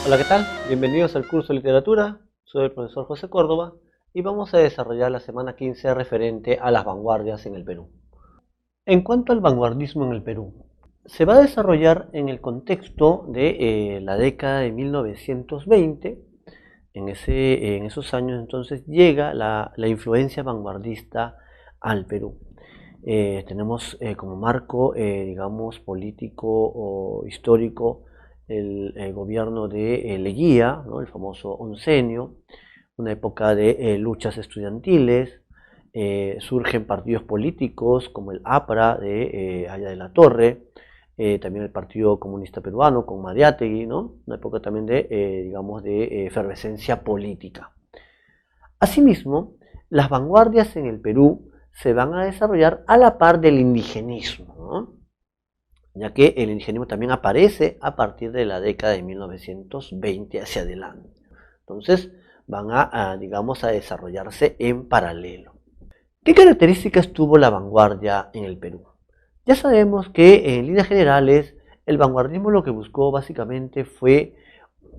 Hola, ¿qué tal? Bienvenidos al curso de literatura. Soy el profesor José Córdoba y vamos a desarrollar la semana 15 referente a las vanguardias en el Perú. En cuanto al vanguardismo en el Perú, se va a desarrollar en el contexto de la década de 1920. En esos años entonces llega la influencia vanguardista al Perú. Tenemos como marco, digamos, político o histórico el gobierno de Leguía, ¿no? El famoso oncenio, una época de luchas estudiantiles. Surgen partidos políticos como el APRA de Aya de la Torre, también el Partido Comunista Peruano con Mariátegui, ¿no? Una época también de, digamos, de efervescencia política. Asimismo, las vanguardias en el Perú se van a desarrollar a la par del indigenismo, ¿no? Ya que el indigenismo también aparece a partir de la década de 1920 hacia adelante. Entonces, van digamos, a desarrollarse en paralelo. ¿Qué características tuvo la vanguardia en el Perú? Ya sabemos que en líneas generales el vanguardismo lo que buscó básicamente fue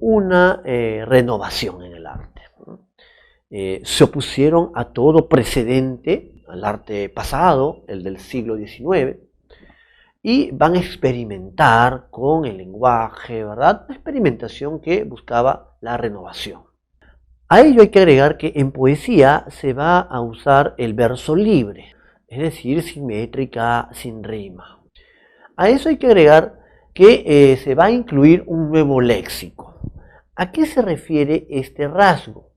una renovación en el arte. Se opusieron a todo precedente, al arte pasado, el del siglo XIX, y van a experimentar con el lenguaje, ¿verdad? Una experimentación que buscaba la renovación. A ello hay que agregar que en poesía se va a usar el verso libre, es decir, sin métrica, sin rima. A eso hay que agregar que se va a incluir un nuevo léxico. ¿A qué se refiere este rasgo?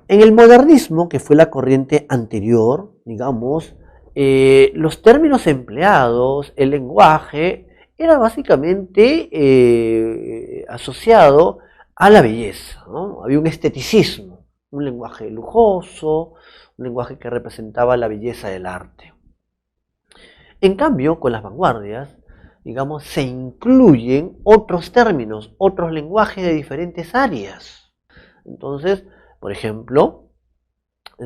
En el modernismo, que fue la corriente anterior, digamos, los términos empleados, el lenguaje, era básicamente asociado a la belleza, ¿no? Había un esteticismo, un lenguaje lujoso, un lenguaje que representaba la belleza del arte. En cambio, con las vanguardias, digamos, se incluyen otros términos, otros lenguajes de diferentes áreas. Entonces, por ejemplo,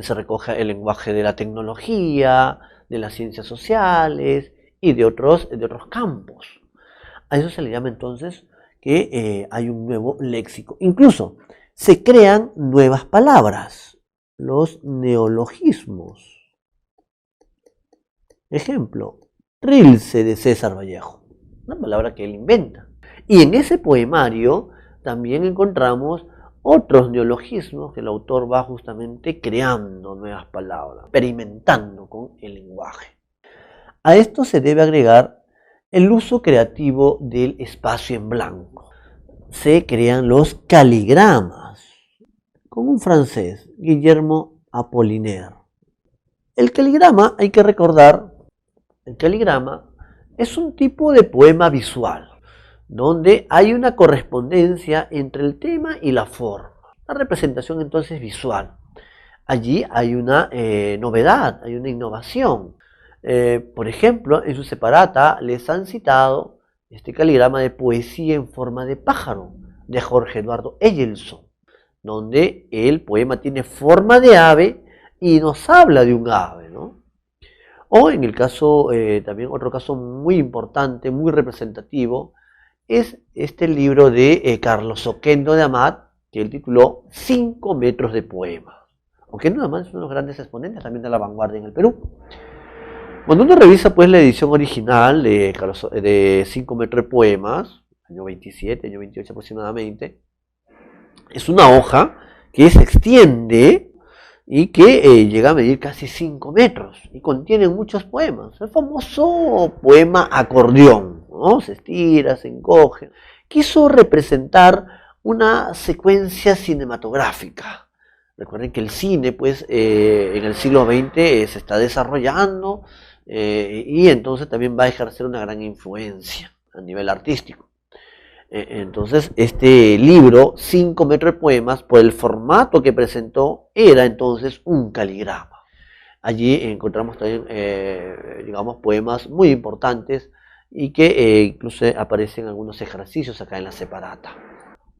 se recoge el lenguaje de la tecnología, de las ciencias sociales y de otros campos. A eso se le llama entonces que hay un nuevo léxico. Incluso se crean nuevas palabras, los neologismos. Ejemplo, Rilse de César Vallejo, una palabra que él inventa. Y en ese poemario también encontramos otros neologismos que el autor va justamente creando nuevas palabras, experimentando con el lenguaje. A esto se debe agregar el uso creativo del espacio en blanco. Se crean los caligramas, con un francés, Guillermo Apollinaire. El caligrama, hay que recordar, el caligrama es un tipo de poema visual, donde hay una correspondencia entre el tema y la forma. La representación entonces visual. Allí hay una novedad, hay una innovación. Por ejemplo, en su separata les han citado este caligrama de poesía en forma de pájaro de Jorge Eduardo Eyelson, donde el poema tiene forma de ave y nos habla de un ave, ¿no? O en el caso, también otro caso muy importante, muy representativo, es este libro de Carlos Oquendo de Amat, que él tituló 5 metros de poemas. Oquendo de Amat es uno de los grandes exponentes también de la vanguardia en el Perú. Cuando uno revisa pues la edición original de 5 metros de poemas, año 27, año 28 aproximadamente, es una hoja que se extiende y que llega a medir casi 5 metros y contiene muchos poemas. El famoso poema acordeón, ¿no? Se estira, se encoge. Quiso representar una secuencia cinematográfica. Recuerden que el cine, pues, en el siglo XX se está desarrollando y entonces también va a ejercer una gran influencia a nivel artístico. Entonces, este libro, 5 metros de poemas, por el formato que presentó, era entonces un caligrama. Allí encontramos también, digamos, poemas muy importantes y que incluso aparecen algunos ejercicios acá en la separata.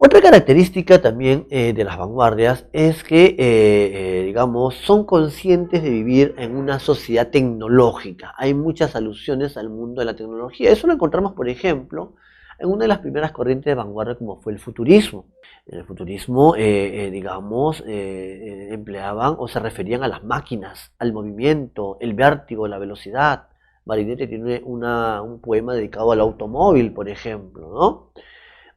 Otra característica también de las vanguardias es que, digamos, son conscientes de vivir en una sociedad tecnológica. Hay muchas alusiones al mundo de la tecnología. Eso lo encontramos, por ejemplo, en una de las primeras corrientes de vanguardia como fue el futurismo. En el futurismo, empleaban o se referían a las máquinas, al movimiento, el vértigo, la velocidad. Marinetti tiene un poema dedicado al automóvil, por ejemplo, ¿no?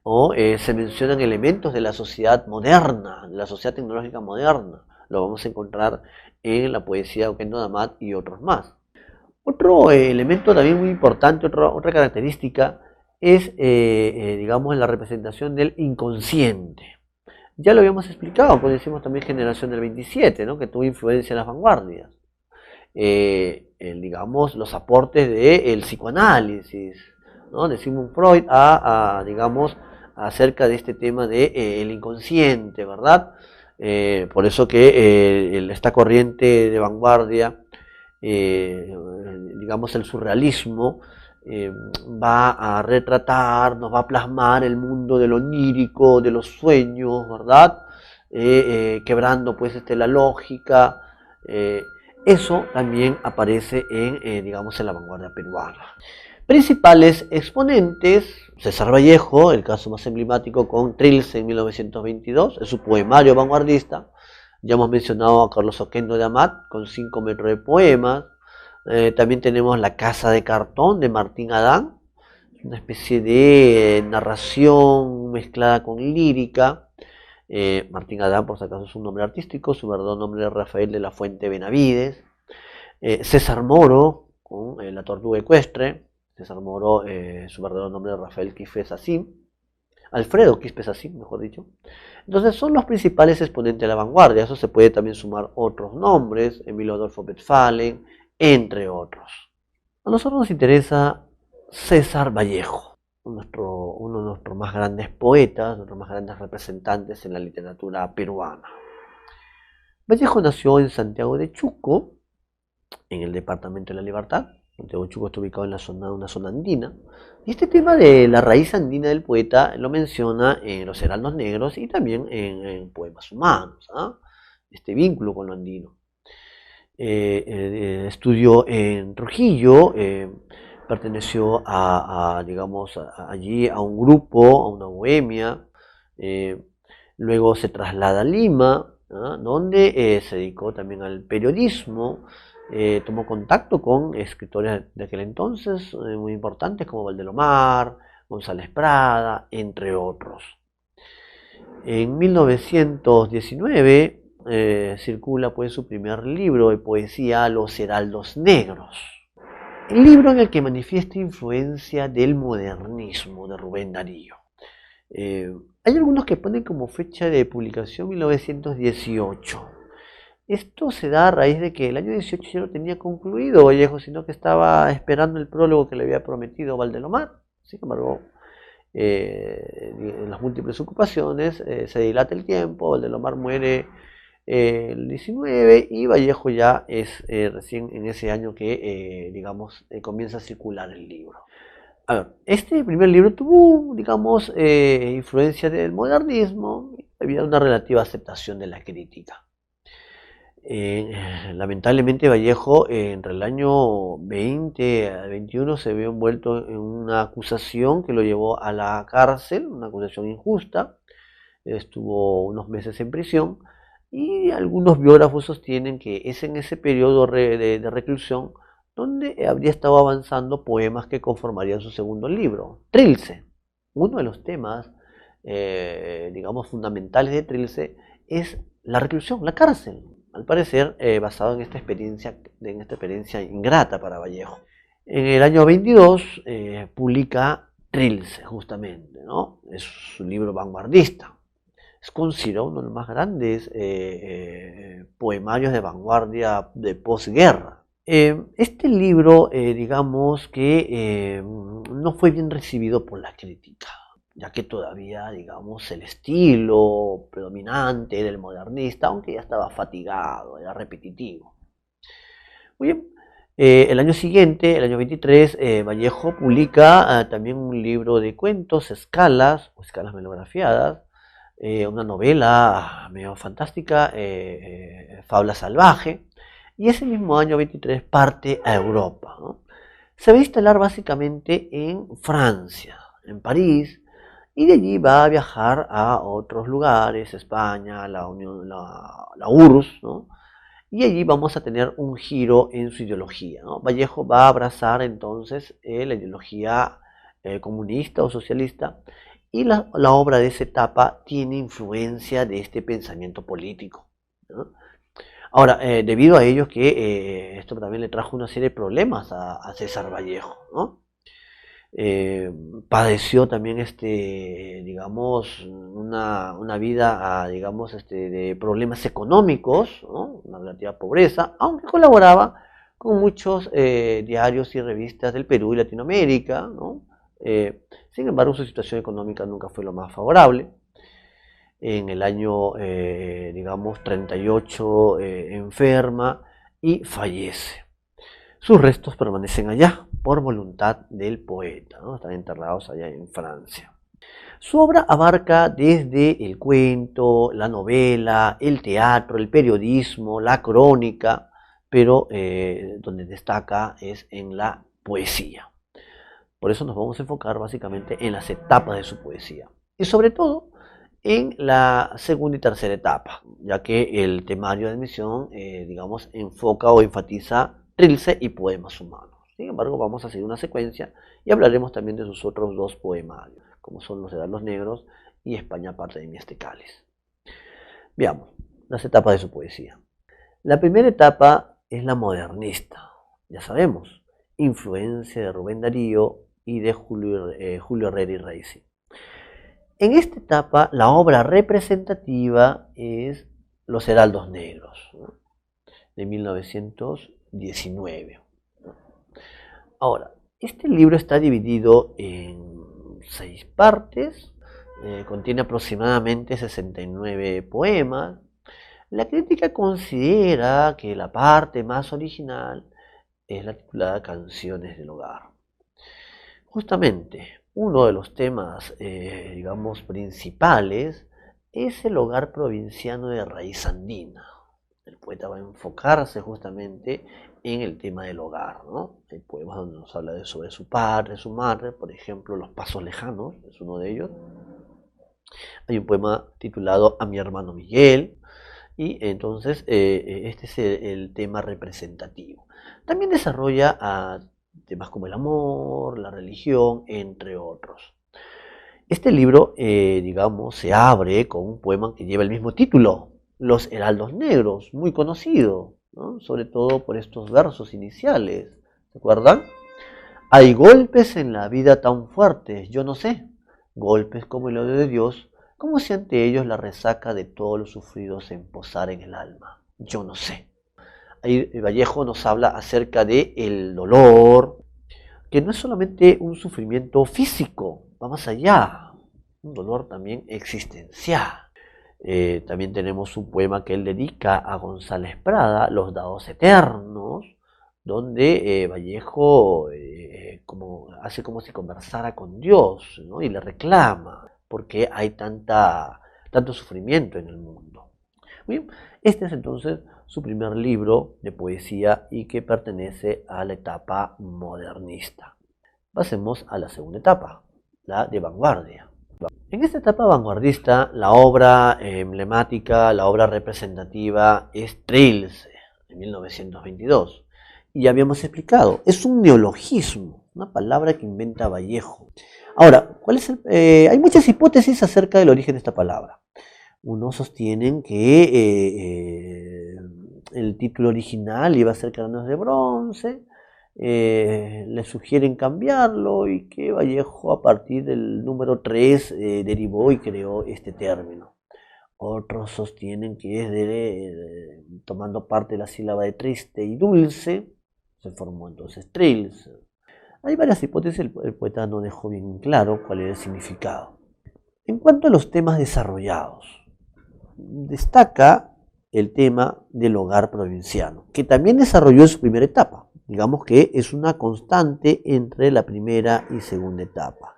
O se mencionan elementos de la sociedad moderna, de la sociedad tecnológica moderna. Lo vamos a encontrar en la poesía de Oquendo de Amat y otros más. Otro elemento también muy importante, otra característica, es, digamos, la representación del inconsciente. Ya lo habíamos explicado, pues decimos también generación del 27, ¿no? Que tuvo influencia en las vanguardias. Digamos, los aportes del psicoanálisis, ¿no? De Sigmund Freud digamos, acerca de este tema de el inconsciente, ¿verdad? Por eso que esta corriente de vanguardia, digamos el surrealismo, va a retratar, nos va a plasmar el mundo de lo onírico, de los sueños, ¿verdad? Quebrando pues la lógica. Eso también aparece digamos, en la vanguardia peruana. Principales exponentes: César Vallejo, el caso más emblemático con Trilce en 1922, es su poemario vanguardista. Ya hemos mencionado a Carlos Oquendo de Amat con 5 metros de poemas. También tenemos La casa de cartón de Martín Adán, una especie de narración mezclada con lírica. Martín Adán, por si acaso, es un nombre artístico, su verdadero nombre es Rafael de la Fuente Benavides. César Moro, con La tortuga ecuestre. César Moro, su verdadero nombre es Rafael Quispe Sacín. Alfredo Quispe Sacín, mejor dicho. Entonces son los principales exponentes de la vanguardia. Eso se puede también sumar otros nombres, Emilio Adolfo Westphalen, entre otros. A nosotros nos interesa César Vallejo, uno de nuestros más grandes poetas, nuestros más grandes representantes en la literatura peruana. Vallejo nació en Santiago de Chuco, en el departamento de La Libertad. Santiago de Chuco está ubicado en una zona andina. Y este tema de la raíz andina del poeta lo menciona en Los Heraldos Negros y también en Poemas Humanos, ¿ah? Este vínculo con lo andino. Estudió en Trujillo, perteneció digamos, allí a un grupo, a una bohemia. Luego se traslada a Lima, ¿no? Donde se dedicó también al periodismo. Tomó contacto con escritores de aquel entonces muy importantes como Valdelomar, González Prada, entre otros. En 1919 circula pues su primer libro de poesía, Los Heraldos Negros. El libro en el que manifiesta influencia del modernismo de Rubén Darío. Hay algunos que ponen como fecha de publicación 1918. Esto se da a raíz de que el año 18 ya no tenía concluido Vallejo, sino que estaba esperando el prólogo que le había prometido Valdelomar. Sin embargo, en las múltiples ocupaciones se dilata el tiempo. Valdelomar muere el 19 y Vallejo ya es recién en ese año que, digamos, comienza a circular el libro. A ver, este primer libro tuvo, digamos, influencia del modernismo. Había una relativa aceptación de la crítica. Lamentablemente Vallejo entre el año 20 al 21 se vio envuelto en una acusación que lo llevó a la cárcel, una acusación injusta. Estuvo unos meses en prisión y algunos biógrafos sostienen que es en ese periodo de reclusión donde habría estado avanzando poemas que conformarían su segundo libro, Trilce. Uno de los temas, digamos, fundamentales de Trilce es la reclusión, la cárcel. Al parecer, basado en esta experiencia ingrata para Vallejo. En el año 22 publica Trilce, justamente, ¿no? Es su libro vanguardista. Es considerado uno de los más grandes poemarios de vanguardia de posguerra. Este libro, digamos que no fue bien recibido por la crítica, ya que todavía, digamos, el estilo predominante era el modernista, aunque ya estaba fatigado, era repetitivo. Muy bien, el año siguiente, el año 23, Vallejo publica también un libro de cuentos, escalas melografiadas, una novela medio fantástica, Fabla Salvaje, y ese mismo año 23 parte a Europa, ¿no? Se va a instalar básicamente en Francia. en París, y de allí va a viajar a otros lugares, España, la URSS, ¿no? Y allí vamos a tener un giro en su ideología, ¿no? Vallejo va a abrazar entonces la ideología comunista o socialista, y la obra de esa etapa tiene influencia de este pensamiento político, ¿no? Ahora, debido a ello que esto también le trajo una serie de problemas a César Vallejo, ¿no? Padeció también digamos, una vida digamos, de problemas económicos, ¿no? Una relativa pobreza, aunque colaboraba con muchos diarios y revistas del Perú y Latinoamérica, ¿no? Sin embargo, su situación económica nunca fue lo más favorable. En el año, digamos, 38 enferma y fallece. Sus restos permanecen allá por voluntad del poeta, ¿no? Están enterrados allá en Francia. Su obra abarca desde el cuento, la novela, el teatro, el periodismo, la crónica, pero donde destaca es en la poesía. Por eso nos vamos a enfocar básicamente en las etapas de su poesía. Y sobre todo en la segunda y tercera etapa, ya que el temario de admisión, digamos, enfoca o enfatiza trilce y poemas humanos. Sin embargo, vamos a seguir una secuencia y hablaremos también de sus otros dos poemarios, como son Los Heraldos Negros y España parte de mi este cáliz. Veamos las etapas de su poesía. La primera etapa es la modernista, ya sabemos, influencia de Rubén Darío y de Julio Herrera y Reisi. En esta etapa, la obra representativa es Los Heraldos Negros, ¿no? De 1919. Ahora, este libro está dividido en 6 partes, contiene aproximadamente 69 poemas. La crítica considera que la parte más original es la titulada Canciones del Hogar. Justamente, uno de los temas, digamos, principales es el hogar provinciano de raíz andina. El poeta va a enfocarse justamente en el tema del hogar, ¿no? Hay poemas donde nos habla sobre su padre, su madre, por ejemplo, Los Pasos Lejanos, es uno de ellos. Hay un poema titulado A mi hermano Miguel, y entonces este es el tema representativo. También desarrolla temas como el amor, la religión, entre otros. Este libro, digamos, se abre con un poema que lleva el mismo título, Los Heraldos Negros, muy conocido, ¿no? Sobre todo por estos versos iniciales, ¿se acuerdan? Hay golpes en la vida tan fuertes, yo no sé, golpes como el odio de Dios, como si ante ellos la resaca de todos los sufridos se posara en el alma, yo no sé. Ahí Vallejo nos habla acerca de el dolor, que no es solamente un sufrimiento físico, va más allá, un dolor también existencial. También tenemos un poema que él dedica a González Prada, Los Dados Eternos, donde Vallejo hace como si conversara con Dios, ¿no? Y le reclama, porque hay tanto sufrimiento en el mundo. Bien, este es entonces su primer libro de poesía y que pertenece a la etapa modernista. Pasemos a la segunda etapa, la de vanguardia. En esta etapa vanguardista, la obra emblemática, la obra representativa es Trilce, de 1922. Y ya habíamos explicado, es un neologismo, una palabra que inventa Vallejo. Ahora, hay muchas hipótesis acerca del origen de esta palabra. Unos sostienen que el título original iba a ser Cráneos de Bronce, le sugieren cambiarlo y que Vallejo a partir del número 3 derivó y creó este término. Otros sostienen que es tomando parte de la sílaba de triste y dulce, se formó entonces Trilce. Hay varias hipótesis, el poeta no dejó bien claro cuál era el significado. En cuanto a los temas desarrollados, destaca el tema del hogar provinciano, que también desarrolló en su primera etapa. Digamos que es una constante entre la primera y segunda etapa.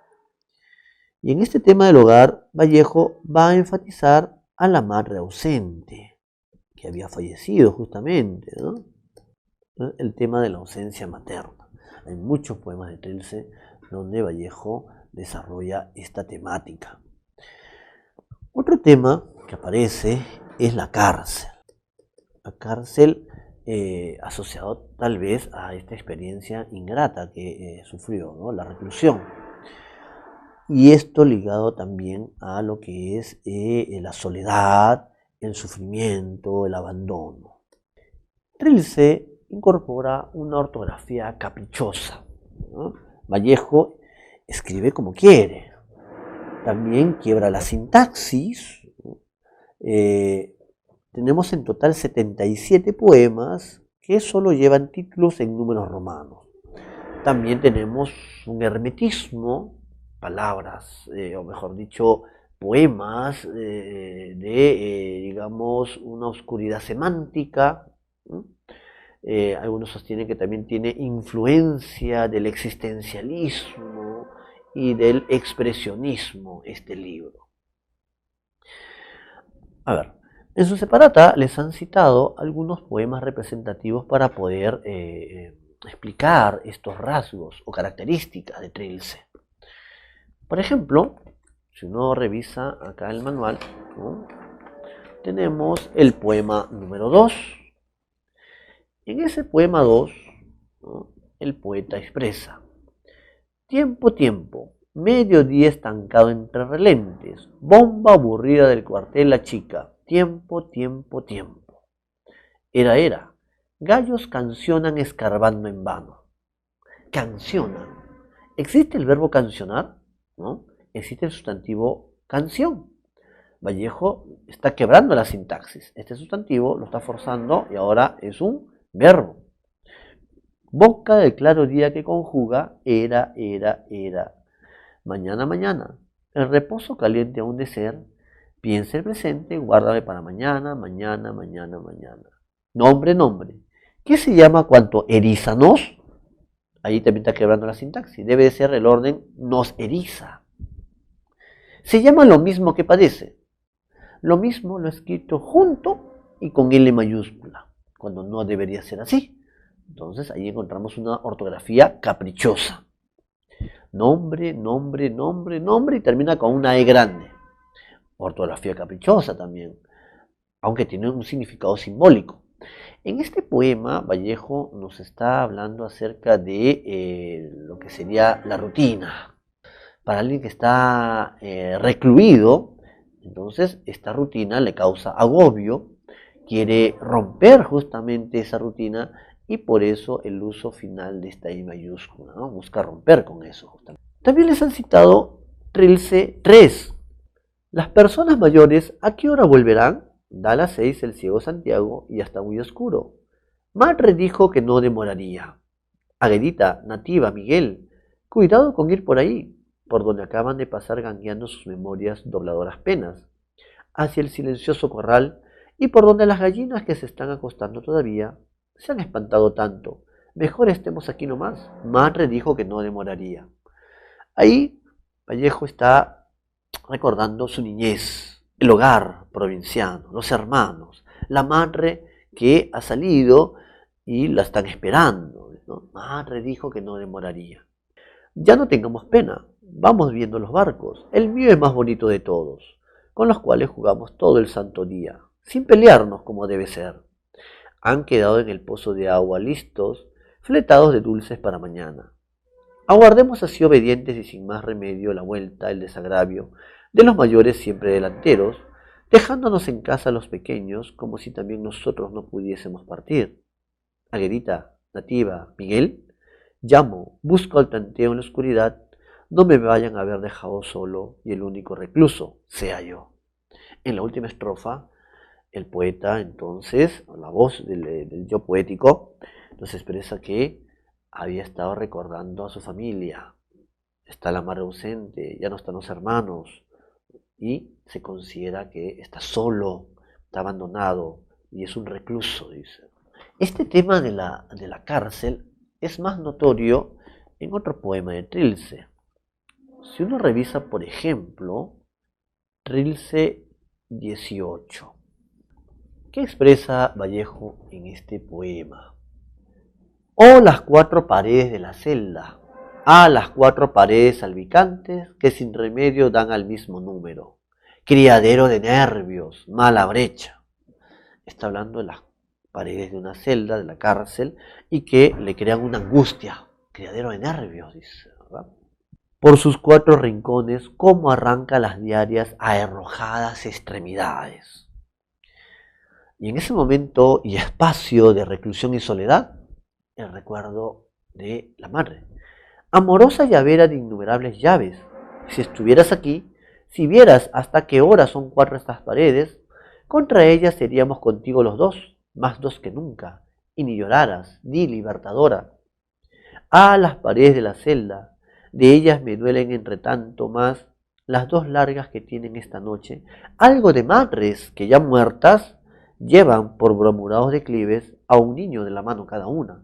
Y en este tema del hogar, Vallejo va a enfatizar a la madre ausente, que había fallecido justamente, ¿no? El tema de la ausencia materna. Hay muchos poemas de Trilce donde Vallejo desarrolla esta temática. Otro tema que aparece es la cárcel. La cárcel asociado tal vez a esta experiencia ingrata que sufrió, ¿no? La reclusión. Y esto ligado también a lo que es la soledad, el sufrimiento, el abandono. Trilce incorpora una ortografía caprichosa, ¿no? Vallejo escribe como quiere. También quiebra la sintaxis. Tenemos en total 77 poemas que solo llevan títulos en números romanos. También tenemos un hermetismo, palabras, o mejor dicho, poemas digamos, una oscuridad semántica. Algunos sostienen que también tiene influencia del existencialismo y del expresionismo este libro. A ver, en su separata les han citado algunos poemas representativos para poder explicar estos rasgos o características de Trilce. Por ejemplo, si uno revisa acá el manual, ¿no? Tenemos el poema número 2. En ese poema 2, ¿no? El poeta expresa: tiempo, tiempo, mediodía estancado entre relentes, bomba aburrida del cuartel la chica, tiempo, tiempo, tiempo. Era, gallos cancionan escarbando en vano. Cancionan. ¿Existe el verbo cancionar? ¿No? Existe el sustantivo canción. Vallejo está quebrando la sintaxis. Este sustantivo lo está forzando y ahora es un verbo. Boca del claro día que conjuga era. Mañana, mañana. El reposo caliente aún de ser. Piensa el presente, guárdame para mañana, mañana, mañana, mañana. Nombre, nombre. ¿Qué se llama cuanto erízanos? Ahí también está quebrando la sintaxis. Debe de ser el orden nos eriza. Se llama lo mismo que padece. Lo mismo lo he escrito junto y con L mayúscula, cuando no debería ser así. Entonces ahí encontramos una ortografía caprichosa. Nombre, nombre, nombre, nombre y termina con una E grande. Ortografía caprichosa también, aunque tiene un significado simbólico. En este poema, Vallejo nos está hablando acerca de lo que sería la rutina. Para alguien que está recluido, entonces esta rutina le causa agobio, quiere romper justamente esa rutina y por eso el uso final de esta I mayúscula, ¿no? Busca romper con eso justamente. También les han citado Trilce 3. Las personas mayores, ¿a qué hora volverán? Da las 6 el ciego Santiago y ya está muy oscuro. Madre dijo que no demoraría. Aguedita, Nativa, Miguel, cuidado con ir por ahí, por donde acaban de pasar gangueando sus memorias dobladoras penas, hacia el silencioso corral y por donde las gallinas que se están acostando todavía se han espantado tanto. Mejor estemos aquí nomás. Madre dijo que no demoraría. Ahí Vallejo está recordando su niñez, el hogar provinciano, los hermanos, la madre que ha salido y la están esperando, ¿no? Madre dijo que no demoraría. Ya no tengamos pena, vamos viendo los barcos, el mío es más bonito de todos, con los cuales jugamos todo el santo día, sin pelearnos como debe ser. Han quedado en el pozo de agua listos, fletados de dulces para mañana. Aguardemos así obedientes y sin más remedio la vuelta, el desagravio de los mayores siempre delanteros, dejándonos en casa los pequeños como si también nosotros no pudiésemos partir. Aguedita, Nativa, Miguel, llamo, busco al tanteo en la oscuridad, no me vayan a haber dejado solo y el único recluso sea yo. En la última estrofa, el poeta entonces, la voz del yo poético, nos expresa que había estado recordando a su familia. Está la madre ausente, ya no están los hermanos y se considera que está solo, está abandonado y es un recluso, dice. Este tema de la cárcel es más notorio en otro poema de Trilce. Si uno revisa, por ejemplo, Trilce 18, ¿qué expresa Vallejo en este poema? Oh, las 4 paredes de la celda, a las cuatro paredes salpicantes que sin remedio dan al mismo número. Criadero de nervios, mala brecha. Está hablando de las paredes de una celda, de la cárcel, y que le crean una angustia. Criadero de nervios, dice, ¿verdad? Por sus cuatro rincones, cómo arranca las diarias a arrojadas extremidades. Y en ese momento y espacio de reclusión y soledad, el recuerdo de la madre. Amorosa llavera de innumerables llaves. Si estuvieras aquí, si vieras hasta qué hora son cuatro estas paredes, contra ellas seríamos contigo los dos, más dos que nunca, y ni lloraras, di libertadora. Ah, las paredes de la celda, de ellas me duelen entre tanto más las dos largas que tienen esta noche, algo de madres que ya muertas llevan por bromurados declives a un niño de la mano cada una.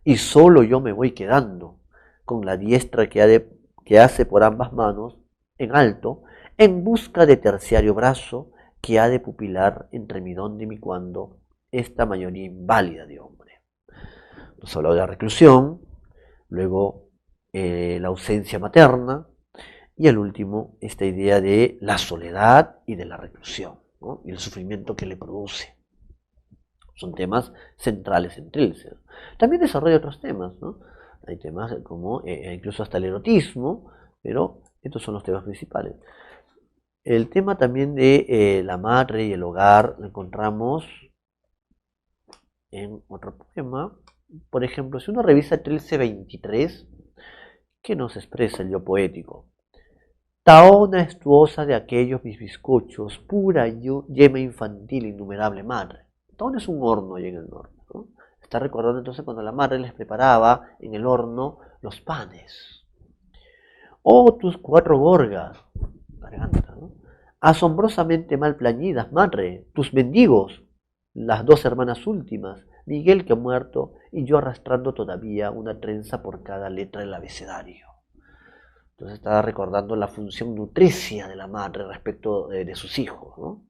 Y solo yo me voy quedando, con la diestra que hace por ambas manos, en alto, en busca de terciario brazo que ha de pupilar entre mi dónde y mi cuándo esta mayoría inválida de hombre. Nos habló de la reclusión, luego la ausencia materna, y al último esta idea de la soledad y de la reclusión, ¿no? Y el sufrimiento que le produce. Son temas centrales en Trilce. También desarrolla otros temas, ¿no? Hay temas como incluso hasta el erotismo, pero estos son los temas principales. El tema también de la madre y el hogar lo encontramos en otro poema. Por ejemplo, si uno revisa Trilce 23, ¿qué nos expresa el yo poético? Taona estuosa de aquellos mis bizcochos, pura yema infantil, innumerable madre. Taona es un horno allá en el norte, ¿no? Está recordando entonces cuando la madre les preparaba en el horno los panes. Oh, tus cuatro gorgas, garganta, ¿no? Asombrosamente mal plañidas, madre, tus mendigos, las dos hermanas últimas, Miguel que ha muerto y yo arrastrando todavía una trenza por cada letra del abecedario. Entonces estaba recordando la función nutricia de la madre respecto de sus hijos, ¿no?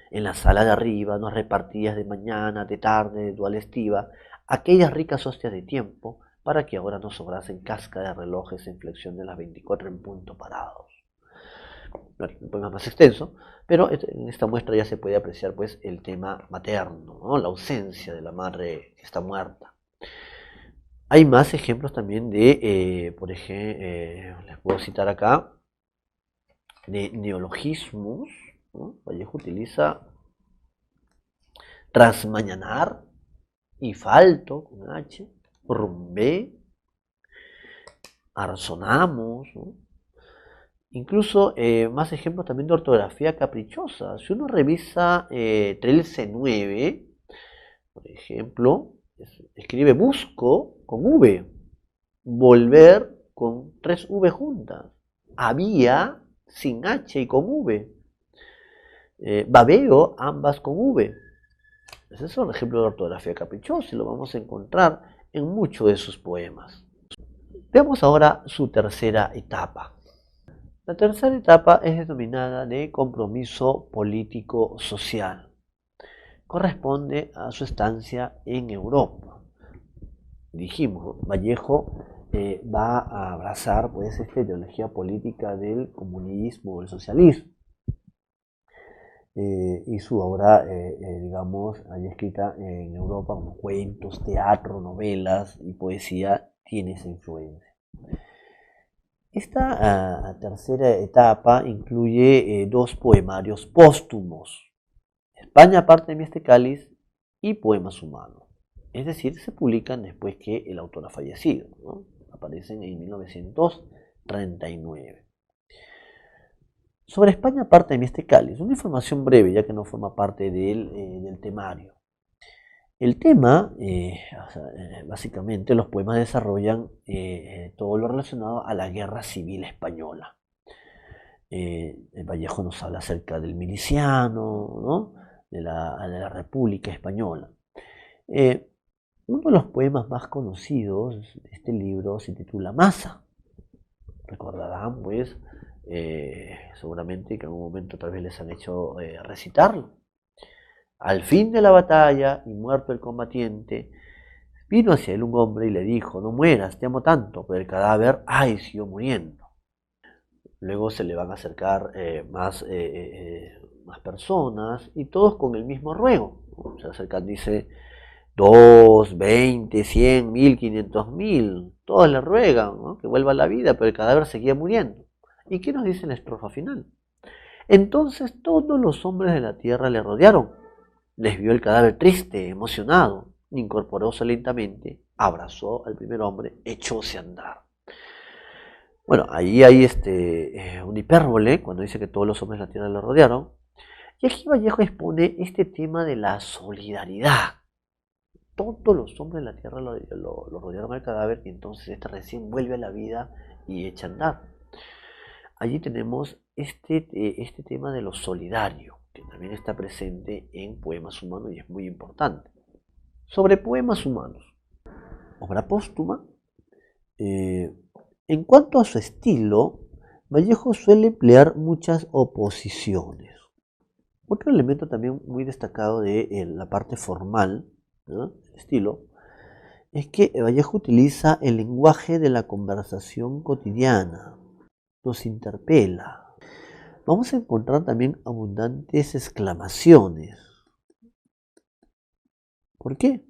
En la sala de arriba nos repartías de mañana, de tarde, de dual estiva, aquellas ricas hostias de tiempo para que ahora nos sobrasen casca de relojes en flexión de las 24 en punto parados. Un poema más extenso, pero en esta muestra ya se puede apreciar pues el tema materno, ¿no? La ausencia de la madre que está muerta. Hay más ejemplos también de, por ejemplo, les puedo citar acá, de neologismos, ¿no? Vallejo utiliza trasmañanar y falto con H, rumbé, arzonamos, ¿no? Incluso más ejemplos también de ortografía caprichosa. Si uno revisa Trilce 9, por ejemplo, escribe busco con V, volver con 3 V juntas, había sin H y con V, babeo ambas con V. Ese es un ejemplo de ortografía caprichosa y lo vamos a encontrar en muchos de sus poemas. Veamos ahora su tercera etapa. La tercera etapa es denominada de compromiso político-social. Corresponde a su estancia en Europa. Dijimos, Vallejo va a abrazar pues esta ideología política del comunismo, del socialismo. Y su obra, digamos, ahí escrita en Europa como cuentos, teatro, novelas y poesía, tiene esa influencia. Esta tercera etapa incluye dos poemarios póstumos, España parte de mi este cáliz y Poemas humanos. Es decir, se publican después que el autor ha fallecido, ¿no? Aparecen en 1939. Sobre España parte de mi este cáliz, una información breve ya que no forma parte del temario. El tema, básicamente los poemas desarrollan todo lo relacionado a la guerra civil española. El Vallejo nos habla acerca del miliciano, ¿no? de la República Española. Uno de los poemas más conocidos de este libro se titula Masa. Recordarán, pues, seguramente que en algún momento tal vez les han hecho recitarlo. Al fin de la batalla y muerto el combatiente, Vino hacia él un hombre y le dijo: no mueras, te amo tanto. Pero el cadáver, ay, siguió muriendo. Luego se le van a acercar más personas y todos con el mismo ruego. Se acercan, dice, 2, 20, 100, 1000, 500.000. Todos le ruegan, ¿no?, que vuelva a la vida, pero el cadáver seguía muriendo. ¿Y qué nos dice la estrofa final? Entonces todos los hombres de la tierra le rodearon. Les vio el cadáver triste, emocionado. Incorporóse lentamente, abrazó al primer hombre, echóse a andar. Bueno, ahí hay un hipérbole cuando dice que todos los hombres de la tierra le rodearon. Y aquí Vallejo expone este tema de la solidaridad. Todos los hombres de la tierra lo rodearon al cadáver y entonces este recién vuelve a la vida y echa a andar. Allí tenemos este tema de lo solidario, que también está presente en Poemas Humanos y es muy importante. Sobre Poemas Humanos, obra póstuma. En cuanto a su estilo, Vallejo suele emplear muchas oposiciones. Otro elemento también muy destacado de la parte formal, ¿no?, el estilo, es que Vallejo utiliza el lenguaje de la conversación cotidiana, nos interpela. Vamos a encontrar también abundantes exclamaciones. ¿Por qué?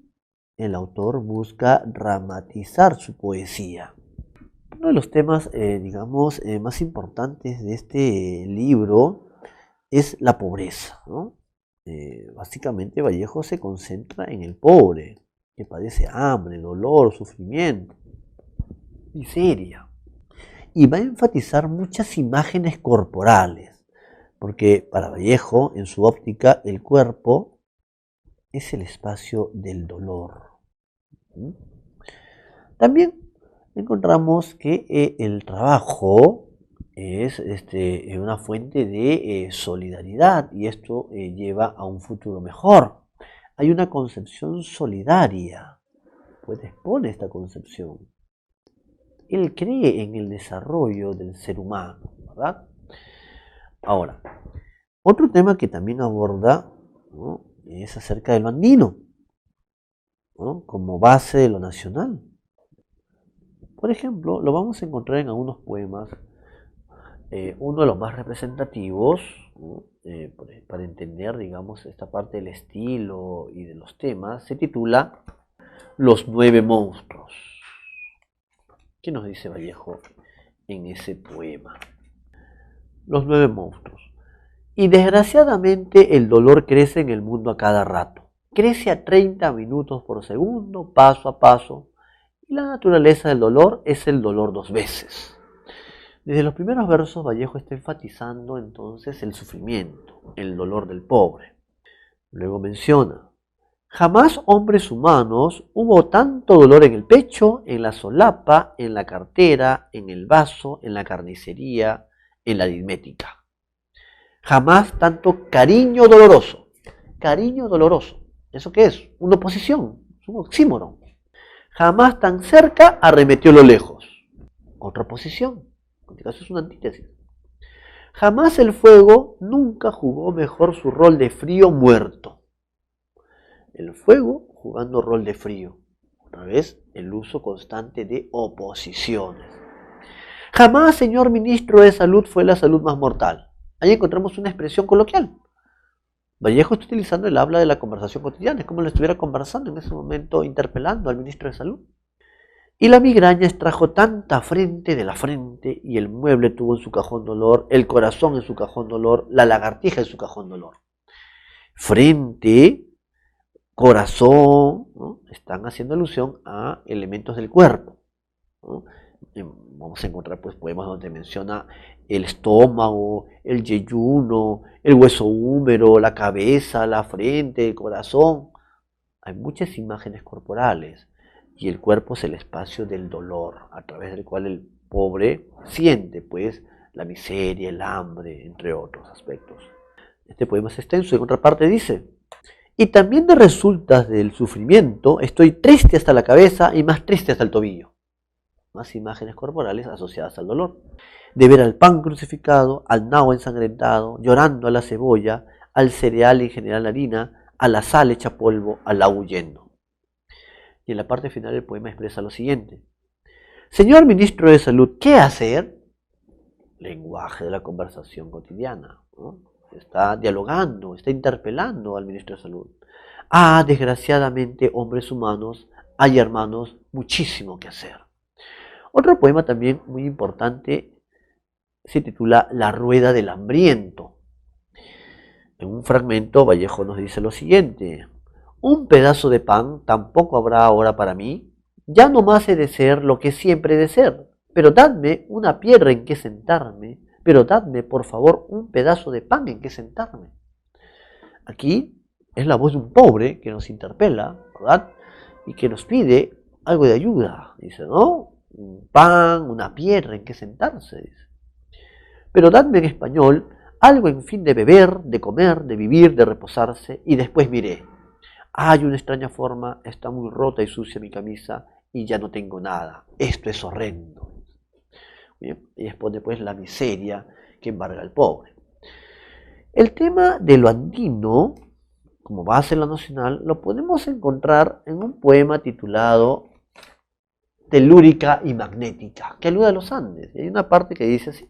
El autor busca dramatizar su poesía. Uno de los temas, más importantes de este libro es la pobreza, ¿no? Básicamente Vallejo se concentra en el pobre, que padece hambre, dolor, sufrimiento, miseria. Y va a enfatizar muchas imágenes corporales, porque para Vallejo, en su óptica, el cuerpo es el espacio del dolor. También encontramos que el trabajo es una fuente de solidaridad y esto lleva a un futuro mejor. Hay una concepción solidaria, pues expone esta concepción. Él cree en el desarrollo del ser humano, ¿verdad? Ahora, otro tema que también aborda, ¿no?, es acerca de lo andino, ¿no?, como base de lo nacional. Por ejemplo, lo vamos a encontrar en algunos poemas. Uno de los más representativos, ¿no?, para entender, digamos, esta parte del estilo y de los temas, se titula Los 9 monstruos. ¿Qué nos dice Vallejo en ese poema? Los 9 monstruos. Y desgraciadamente el dolor crece en el mundo a cada rato. Crece a 30 minutos por segundo, paso a paso. Y la naturaleza del dolor es el dolor 2 veces. Desde los primeros versos Vallejo está enfatizando entonces el sufrimiento, el dolor del pobre. Luego menciona: jamás, hombres humanos, hubo tanto dolor en el pecho, en la solapa, en la cartera, en el vaso, en la carnicería, en la aritmética. Jamás tanto cariño doloroso. Cariño doloroso. ¿Eso qué es? Una oposición, es un oxímoron. Jamás tan cerca arremetió lo lejos. Otra oposición. En este caso es una antítesis. Jamás el fuego nunca jugó mejor su rol de frío muerto. El fuego jugando rol de frío. Otra vez, el uso constante de oposiciones. Jamás, señor ministro de Salud, fue la salud más mortal. Ahí encontramos una expresión coloquial. Vallejo está utilizando el habla de la conversación cotidiana. Es como le estuviera conversando en ese momento, interpelando al ministro de Salud. Y la migraña extrajo tanta frente de la frente, y el mueble tuvo en su cajón dolor, el corazón en su cajón dolor, la lagartija en su cajón dolor. Frente, corazón, ¿no?, están haciendo alusión a elementos del cuerpo, ¿no? Vamos a encontrar pues poemas donde menciona el estómago, el yeyuno, el hueso húmero, la cabeza, la frente, el corazón. Hay muchas imágenes corporales y el cuerpo es el espacio del dolor, a través del cual el pobre siente pues la miseria, el hambre, entre otros aspectos. Este poema es extenso y en otra parte dice: y también de resultas del sufrimiento estoy triste hasta la cabeza y más triste hasta el tobillo. Más imágenes corporales asociadas al dolor. De ver al pan crucificado, al nabo ensangrentado, llorando a la cebolla, al cereal en general harina, a la sal hecha polvo, al agua huyendo. Y en la parte final el poema expresa lo siguiente. Señor Ministro de Salud, ¿qué hacer? Lenguaje de la conversación cotidiana, ¿no? Está dialogando, está interpelando al Ministro de Salud. Ah, desgraciadamente, hombres humanos, hay hermanos, muchísimo que hacer. Otro poema también muy importante se titula La rueda del hambriento. En un fragmento, Vallejo nos dice lo siguiente. Un pedazo de pan tampoco habrá ahora para mí. Ya no más he de ser lo que siempre he de ser. Pero dadme una piedra en que sentarme. Pero dadme, por favor, un pedazo de pan en que sentarme. Aquí es la voz de un pobre que nos interpela, ¿verdad? Y que nos pide algo de ayuda. Dice, ¿no? Un pan, una piedra en que sentarse. Dice. Pero dadme en español algo en fin de beber, de comer, de vivir, de reposarse, y después miré. Hay una extraña forma, está muy rota y sucia mi camisa, y ya no tengo nada. Esto es horrendo. Bien, y expone pues la miseria que embarga al pobre. El tema de lo andino, como base en la nacional, lo podemos encontrar en un poema titulado Telúrica y magnética, que alude a los Andes. Y hay una parte que dice así.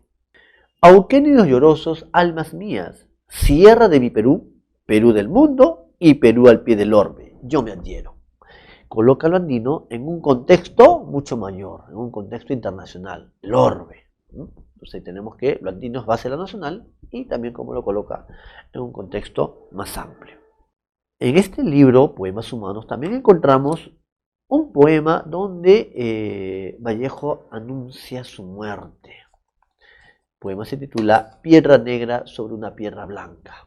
Auquénidos llorosos, almas mías, sierra de mi Perú, Perú del mundo y Perú al pie del orbe, yo me adhiero. Coloca lo andino en un contexto mucho mayor, en un contexto internacional, el orbe. Entonces ahí tenemos que lo andino es base de la nacional y también como lo coloca en un contexto más amplio. En este libro, Poemas Humanos, también encontramos un poema donde Vallejo anuncia su muerte. El poema se titula Piedra negra sobre una piedra blanca.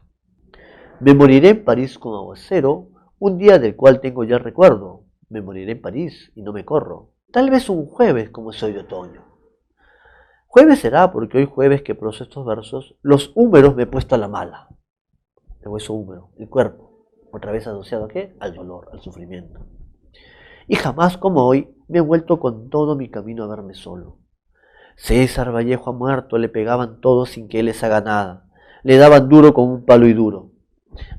Me moriré en París con aguacero, un día del cual tengo ya recuerdo. Me moriré en París y no me corro. Tal vez un jueves como soy de otoño. Jueves será porque hoy jueves que proso estos versos, los húmeros me he puesto a la mala. El hueso húmero, el cuerpo, otra vez asociado ¿a qué? Al dolor, al sufrimiento. Y jamás como hoy me he vuelto con todo mi camino a verme solo. César Vallejo ha muerto, le pegaban todos sin que él les haga nada. Le daban duro con un palo y duro.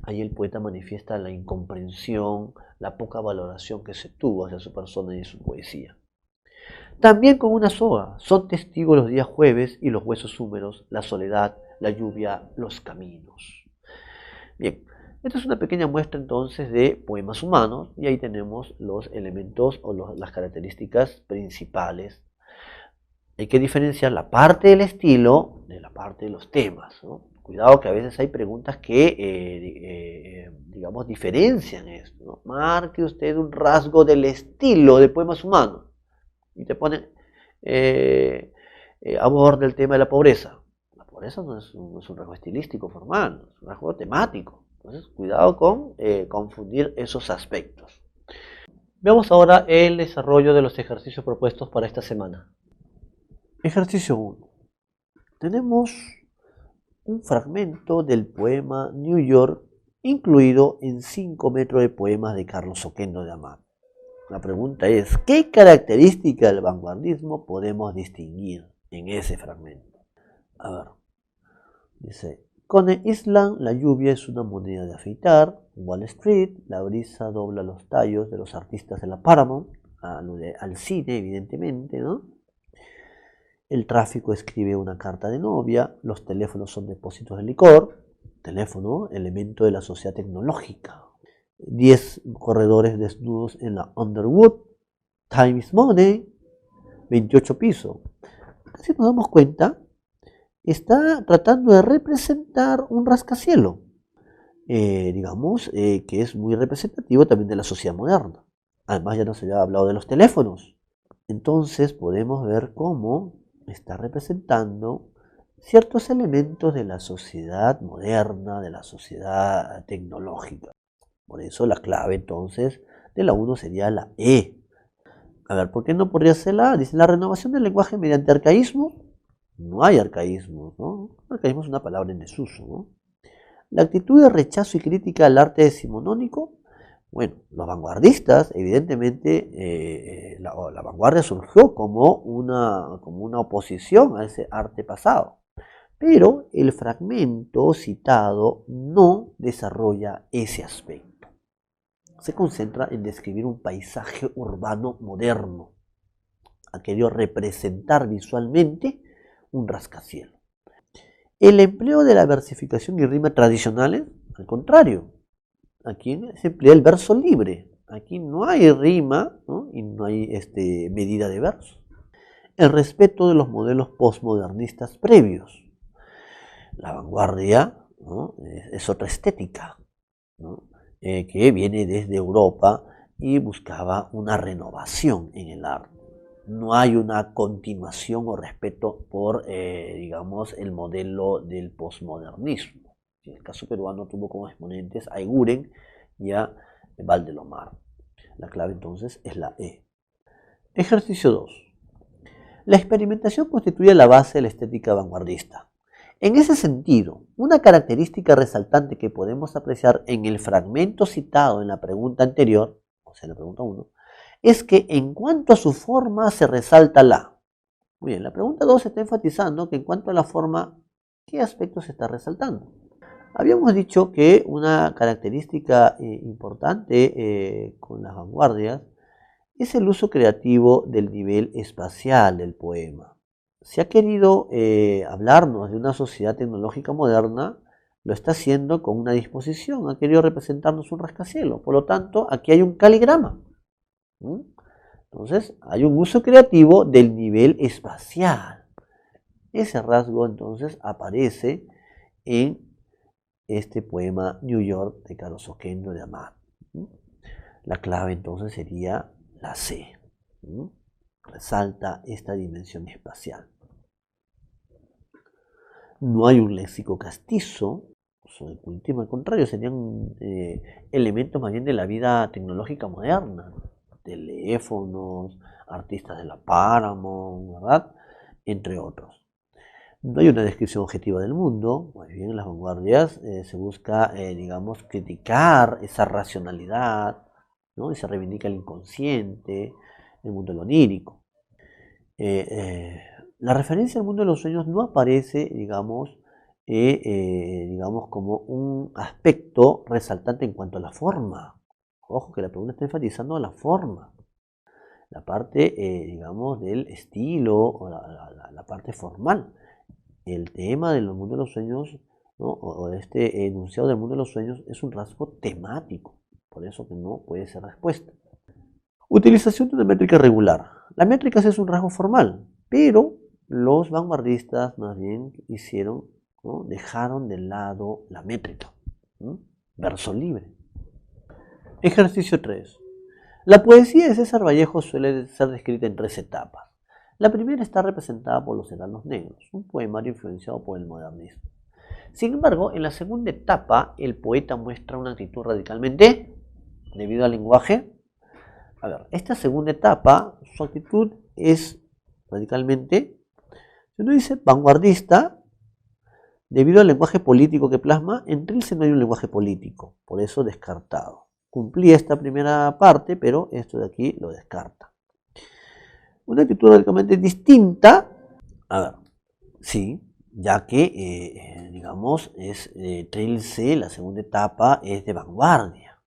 Ahí el poeta manifiesta la incomprensión, la poca valoración que se tuvo hacia su persona y su poesía. También con una soga, son testigos los días jueves y los huesos húmedos, la soledad, la lluvia, los caminos. Bien, esta es una pequeña muestra entonces de poemas humanos y ahí tenemos los elementos o las características principales. Hay que diferenciar la parte del estilo de la parte de los temas, ¿no? Cuidado que a veces hay preguntas que, digamos, diferencian esto, ¿no? Marque usted un rasgo del estilo de poemas humanos y te ponen, aborda el tema de la pobreza. La pobreza no es un rasgo estilístico formal, es un rasgo temático. Entonces, cuidado con confundir esos aspectos. Veamos ahora el desarrollo de los ejercicios propuestos para esta semana. Ejercicio 1. Tenemos un fragmento del poema New York incluido en 5 metros de poemas de Carlos Oquendo de Amat. La pregunta es, ¿qué característica del vanguardismo podemos distinguir en ese fragmento? A ver, dice, con el Islam la lluvia es una moneda de afeitar, Wall Street, la brisa dobla los tallos de los artistas de la Paramount, alude al cine evidentemente, ¿no? El tráfico escribe una carta de novia, los teléfonos son depósitos de licor, teléfono, elemento de la sociedad tecnológica. 10 corredores desnudos en la Underwood, time is money, 28 pisos. Si nos damos cuenta, está tratando de representar un rascacielos, digamos, que es muy representativo también de la sociedad moderna. Además ya nos había hablado de los teléfonos. Entonces podemos ver cómo está representando ciertos elementos de la sociedad moderna, de la sociedad tecnológica. Por eso la clave entonces de la 1 sería la E. A ver, ¿por qué no podría ser la A? Dice, la renovación del lenguaje mediante arcaísmo. No hay arcaísmo, ¿no? Arcaísmo es una palabra en desuso, ¿no? La actitud de rechazo y crítica al arte decimonónico. Bueno, los vanguardistas, evidentemente, la vanguardia surgió como una oposición a ese arte pasado, pero el fragmento citado no desarrolla ese aspecto. se concentra en describir un paisaje urbano moderno. Ha querido representar visualmente un rascacielos. El empleo de la versificación y rima tradicionales, al contrario, aquí se emplea el verso libre. Aquí no hay rima, ¿no? Y no hay medida de verso. El respeto de los modelos postmodernistas previos. La vanguardia, ¿no? Es otra estética, ¿no? Que viene desde Europa y buscaba una renovación en el arte. No hay una continuación o respeto por, digamos, el modelo del posmodernismo. En el caso peruano tuvo como exponentes a Eguren y a Valdelomar. La clave entonces es la E. Ejercicio 2. La experimentación constituye la base de la estética vanguardista. En ese sentido, una característica resaltante que podemos apreciar en el fragmento citado en la pregunta anterior, o sea, en la pregunta 1, es que en cuanto a su forma se resalta la. Muy bien, la pregunta 2 está enfatizando que en cuanto a la forma, ¿qué aspecto se está resaltando? Habíamos dicho que una característica importante con las vanguardias es el uso creativo del nivel espacial del poema. Si ha querido hablarnos de una sociedad tecnológica moderna, lo está haciendo con una disposición, ha querido representarnos un rascacielos. Por lo tanto, aquí hay un caligrama. Entonces, hay un uso creativo del nivel espacial. Ese rasgo, entonces, aparece en este poema New York de Carlos Oquendo de Amat. La clave, entonces, sería la C. Resalta esta dimensión espacial. No hay un léxico castizo, sobre el cultivo, al contrario, serían elementos más bien de la vida tecnológica moderna. Teléfonos, artistas de la Paramount, ¿verdad? Entre otros. No hay una descripción objetiva del mundo, más bien en las vanguardias se busca, digamos, criticar esa racionalidad, ¿no? Y se reivindica el inconsciente, el mundo de lo onírico. La referencia al mundo de los sueños no aparece, digamos, como un aspecto resaltante en cuanto a la forma. Ojo que la pregunta está enfatizando la forma, la parte, digamos, del estilo o la parte formal. El tema del mundo de los sueños, ¿no? O este enunciado del mundo de los sueños es un rasgo temático, por eso que no puede ser respuesta. Utilización de una métrica regular. La métrica es un rasgo formal, pero los vanguardistas más bien hicieron, ¿no? Dejaron de lado la métrica. Verso libre. Ejercicio 3. La poesía de César Vallejo suele ser descrita en 3 etapas. La primera está representada por Los Enanos Negros, un poemario influenciado por el modernismo. Sin embargo, en la segunda etapa, el poeta muestra una actitud radicalmente, debido al lenguaje. A ver, esta segunda etapa, su actitud es radicalmente, si uno dice vanguardista, debido al lenguaje político que plasma, en Trilce no hay un lenguaje político, por eso descartado. Cumplía esta primera parte, pero esto de aquí lo descarta. Una actitud radicalmente distinta, a ver, sí, ya que, digamos, es Trilce, la segunda etapa es de vanguardia.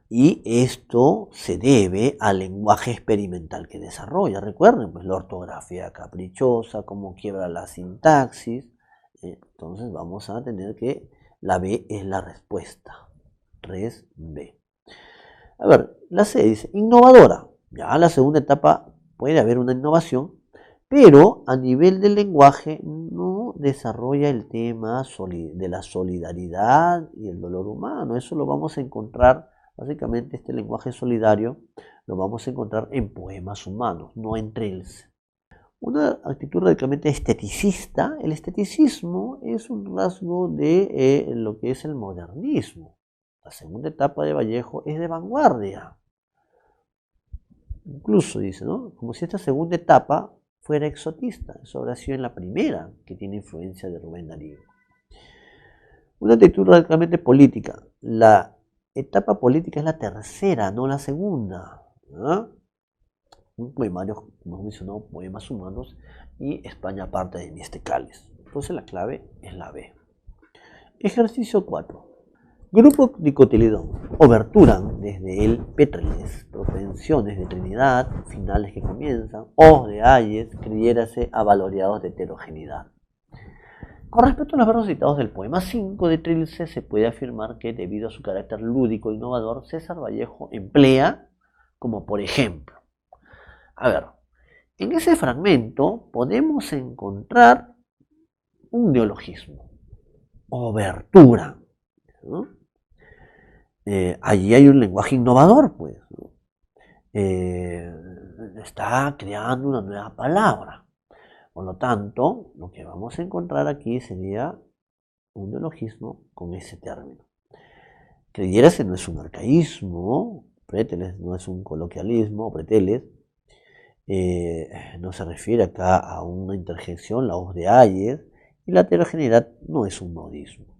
Y esto se debe al lenguaje experimental que desarrolla. Recuerden, pues la ortografía caprichosa, cómo quiebra la sintaxis. Entonces vamos a tener que la B es la respuesta. 3B. A ver, la C dice innovadora. Ya la segunda etapa puede haber una innovación, pero a nivel del lenguaje no desarrolla el tema de la solidaridad y el dolor humano. Eso lo vamos a encontrar, básicamente este lenguaje solidario lo vamos a encontrar en poemas humanos, no en Trilce. Una actitud radicalmente esteticista. El esteticismo es un rasgo de lo que es el modernismo. La segunda etapa de Vallejo es de vanguardia. Incluso dice, ¿no? Como si esta segunda etapa fuera exotista. Eso habrá sido en la primera, que tiene influencia de Rubén Darío. Una actitud radicalmente política. La etapa política es la tercera, no la segunda. Un poemario, como hemos mencionado, poemas humanos, y España aparte de Miestecales. Entonces la clave es la B. Ejercicio 4. Grupo dicotiledón. Oberturan desde el Pétreles, propensiones de Trinidad, finales que comienzan, o de ayes, creyérase avaloreados de heterogeneidad. Con respecto a los versos citados del poema 5 de Trilce, se puede afirmar que debido a su carácter lúdico e innovador, César Vallejo emplea como por ejemplo. A ver, en ese fragmento podemos encontrar un neologismo, obertura, ¿no? Allí hay un lenguaje innovador, pues, ¿no? Está creando una nueva palabra. Por lo tanto, lo que vamos a encontrar aquí sería un neologismo con ese término. Creyérase no es un arcaísmo, prételes no es un coloquialismo, preteles, no se refiere acá a una interjección, la voz de ayer, y la heterogeneidad no es un modismo.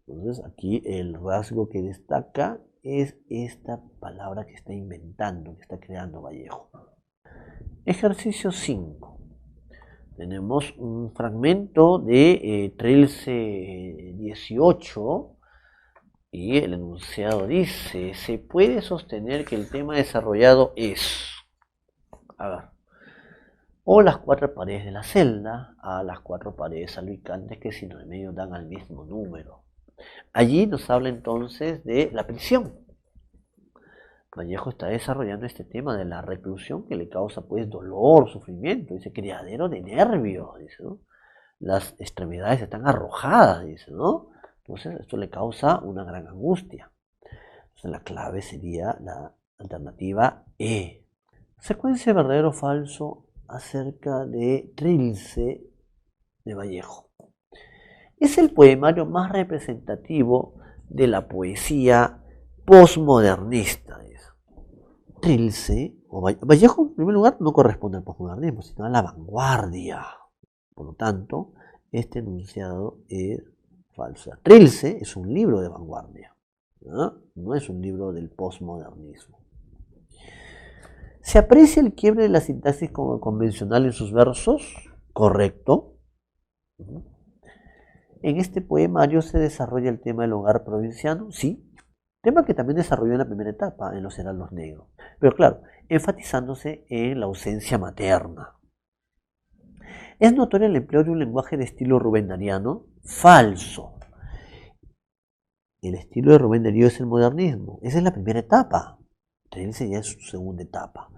Entonces aquí el rasgo que destaca es esta palabra que está inventando, que está creando Vallejo. Ejercicio 5. Tenemos un fragmento de Trilce 18 y el enunciado dice, se puede sostener que el tema desarrollado es, a ver, o las cuatro paredes de la celda, a las cuatro paredes aluicantes que sin remedio dan al mismo número. Allí nos habla entonces de la prisión. Vallejo está desarrollando este tema de la reclusión que le causa pues dolor, sufrimiento, dice criadero de nervios, dice, ¿no? Las extremidades están arrojadas, dice, ¿no? Entonces esto le causa una gran angustia. Entonces la clave sería la alternativa E. Secuencia verdadero o falso acerca de Trilce de Vallejo. Es el poemario más representativo de la poesía posmodernista. Trilce, o Vallejo en primer lugar no corresponde al posmodernismo, sino a la vanguardia. Por lo tanto, este enunciado es falso. Trilce es un libro de vanguardia, no es un libro del posmodernismo. ¿Se aprecia el quiebre de la sintaxis convencional en sus versos? Correcto. En este poemario se desarrolla el tema del hogar provinciano, sí, tema que también desarrolló en la primera etapa, en los heraldos negros, pero claro, enfatizándose en la ausencia materna. Es notorio el empleo de un lenguaje de estilo rubendariano falso. El estilo de Rubén Darío es el modernismo, esa es la primera etapa, Trilce ya es su segunda etapa.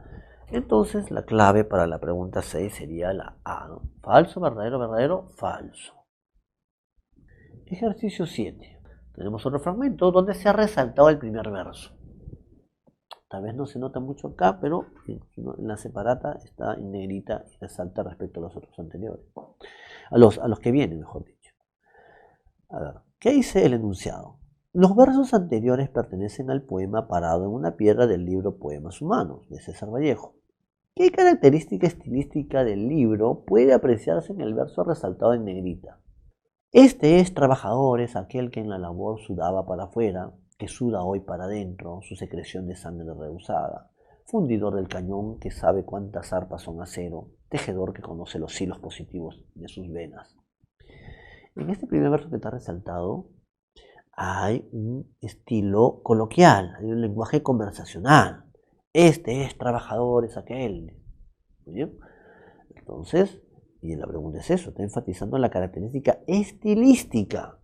Entonces la clave para la pregunta 6 sería la A, ¿no? Falso, verdadero, verdadero, falso. Ejercicio 7. Tenemos otro fragmento donde se ha resaltado el primer verso. Tal vez no se nota mucho acá, pero en la separata está en negrita y resalta respecto a los otros anteriores. A los que vienen, mejor dicho. A ver, ¿qué dice el enunciado? Los versos anteriores pertenecen al poema Parado en una piedra del libro Poemas Humanos, de César Vallejo. ¿Qué característica estilística del libro puede apreciarse en el verso resaltado en negrita? Este es trabajador, es aquel que en la labor sudaba para afuera, que suda hoy para adentro, su secreción de sangre rehusada, fundidor del cañón que sabe cuántas arpas son acero, tejedor que conoce los hilos positivos de sus venas. En este primer verso que está resaltado hay un estilo coloquial, hay un lenguaje conversacional. Este es trabajador, es aquel. ¿Muy bien? Entonces, y la pregunta es eso, está enfatizando la característica estilística.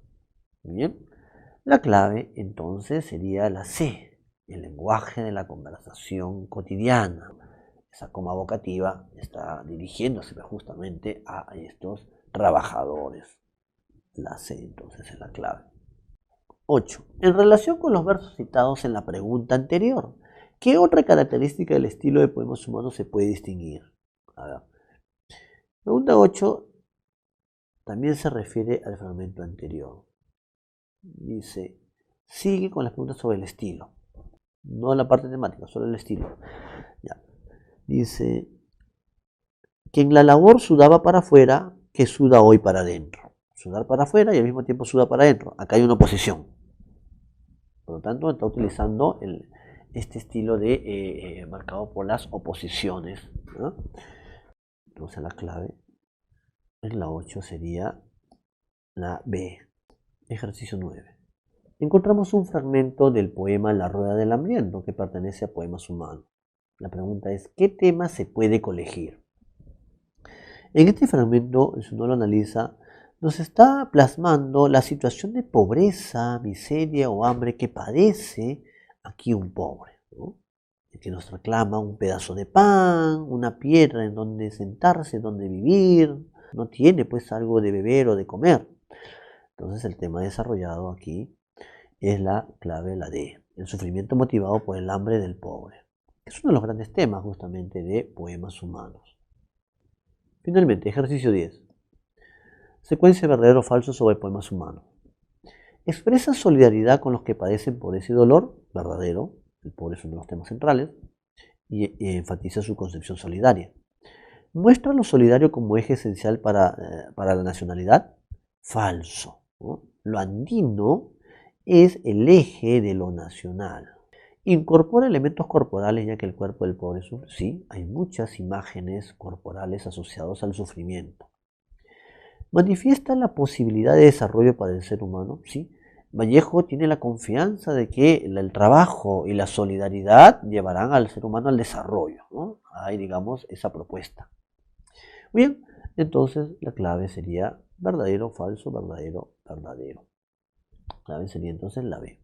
Muy bien. La clave entonces sería la C, el lenguaje de la conversación cotidiana. Esa coma vocativa está dirigiéndose justamente a estos trabajadores. La C entonces es la clave. 8. En relación con los versos citados en la pregunta anterior, ¿qué otra característica del estilo de poemas humanos se puede distinguir? A ver. Pregunta 8 también se refiere al fragmento anterior. Dice, sigue con las preguntas sobre el estilo, no la parte temática, solo el estilo. Ya. Dice, que en la labor sudaba para afuera, que suda hoy para adentro. Sudar para afuera y al mismo tiempo suda para adentro. Acá hay una oposición. Por lo tanto, está utilizando este estilo de marcado por las oposiciones, ¿no? Entonces la clave en la 8 sería la B. Ejercicio 9. encontramos un fragmento del poema La Rueda del Hambriento, que pertenece a Poemas Humanos. La pregunta es, ¿qué tema se puede colegir? En este fragmento, si uno lo analiza, nos está plasmando la situación de pobreza, miseria o hambre que padece aquí un pobre, ¿no? El que nos reclama un pedazo de pan, una piedra en donde sentarse, donde vivir, no tiene pues algo de beber o de comer. Entonces el tema desarrollado aquí es la clave, la D, el sufrimiento motivado por el hambre del pobre. Es uno de los grandes temas justamente de Poemas Humanos. Finalmente, ejercicio 10. Secuencia verdadero o falso sobre Poemas Humanos. Expresa solidaridad con los que padecen pobreza y dolor, verdadero, el pobre es uno de los temas centrales, y enfatiza su concepción solidaria. Muestra lo solidario como eje esencial para la nacionalidad, falso, ¿no? Lo andino es el eje de lo nacional. Incorpora elementos corporales ya que el cuerpo del pobre sufre. Sí, hay muchas imágenes corporales asociadas al sufrimiento. Manifiesta la posibilidad de desarrollo para el ser humano. Sí, Vallejo tiene la confianza de que el trabajo y la solidaridad llevarán al ser humano al desarrollo, ¿no? Hay, digamos, esa propuesta. Bien, entonces la clave sería verdadero, falso, verdadero, verdadero. La clave sería entonces la B.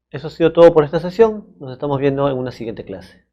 Eso ha sido todo por esta sesión. Nos estamos viendo en una siguiente clase.